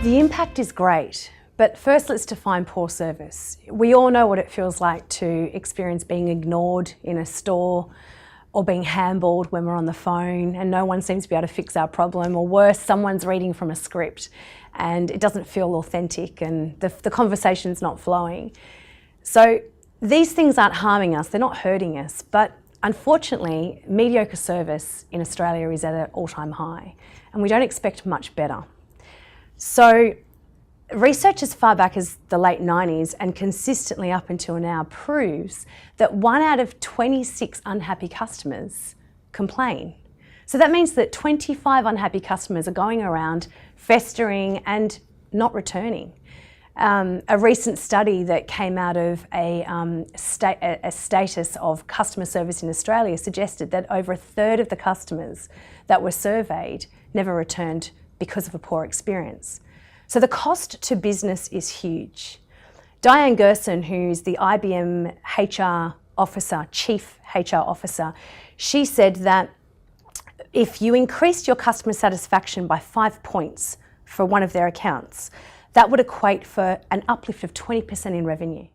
The impact is great, but first let's define poor service. We all know what it feels like to experience being ignored in a store or being handballed when we're on the phone and no one seems to be able to fix our problem, or worse, someone's reading from a script and it doesn't feel authentic and the conversation's not flowing. So these things aren't harming us, they're not hurting us, but unfortunately, mediocre service in Australia is at an all-time high and we don't expect much better. So research as far back as the late 90s and consistently up until now proves that 1 out of 26 unhappy customers complain. So that means that 25 unhappy customers are going around festering and not returning. A recent study that came out of a status of customer service in Australia suggested that over a third of the customers that were surveyed never returned because of a poor experience. So the cost to business is huge. Diane Gerson, who's the IBM HR officer, chief HR officer, she said that if you increased your customer satisfaction by 5 points for one of their accounts, that would equate for an uplift of 20% in revenue.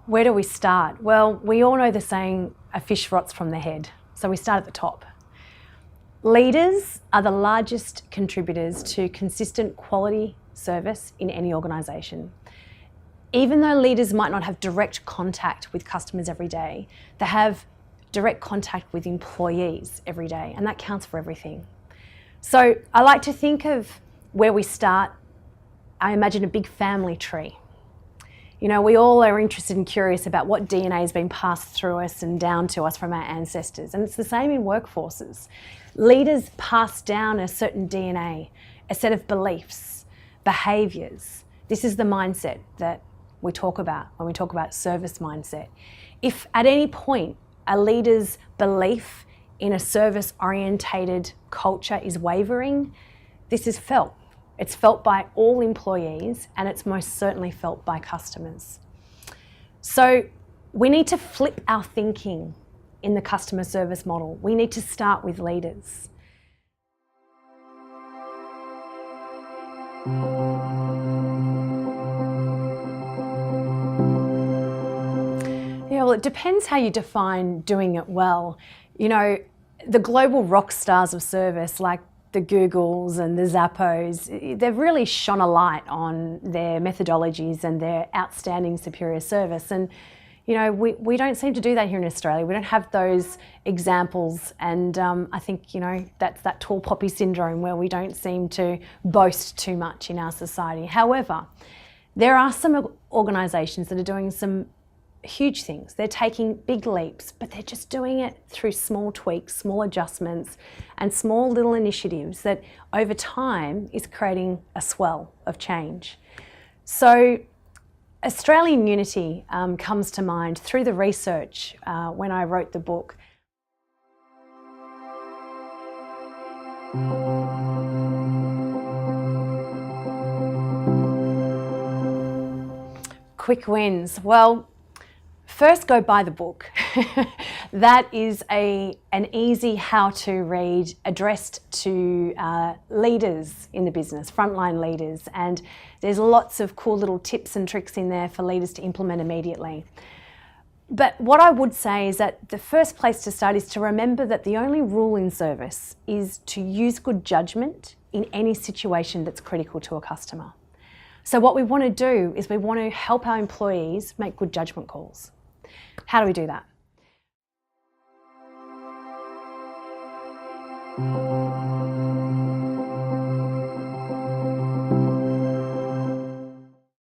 Where do we start? Well, we all know the saying, a fish rots from the head. So we start at the top. Leaders are the largest contributors to consistent quality service in any organisation. Even though leaders might not have direct contact with customers every day, they have direct contact with employees every day, and that counts for everything. So I like to think of where we start. I imagine a big family tree. You know, we all are interested and curious about what DNA has been passed through us and down to us from our ancestors. And it's the same in workforces. Leaders pass down a certain DNA, a set of beliefs, behaviours. This is the mindset that we talk about when we talk about service mindset. If at any point a leader's belief in a service-orientated culture is wavering, this is felt. It's felt by all employees and it's most certainly felt by customers. So we need to flip our thinking in the customer service model. We need to start with leaders. Yeah, well, it depends how you define doing it well. You know, the global rock stars of service like the Googles and the Zappos, they've really shone a light on their methodologies and their outstanding superior service. And, you know, we don't seem to do that here in Australia. We don't have those examples. And I think, you know, that's that tall poppy syndrome where we don't seem to boast too much in our society. However, there are some organisations that are doing some huge things. They're taking big leaps, but they're just doing it through small tweaks, small adjustments, and small little initiatives that over time is creating a swell of change. So Australian unity comes to mind through the research when I wrote the book. Quick wins. Well, first, go buy the book. That is an easy how-to read addressed to leaders in the business, frontline leaders, and there's lots of cool little tips and tricks in there for leaders to implement immediately. But what I would say is that the first place to start is to remember that the only rule in service is to use good judgment in any situation that's critical to a customer. So what we want to do is we want to help our employees make good judgment calls. How do we do that?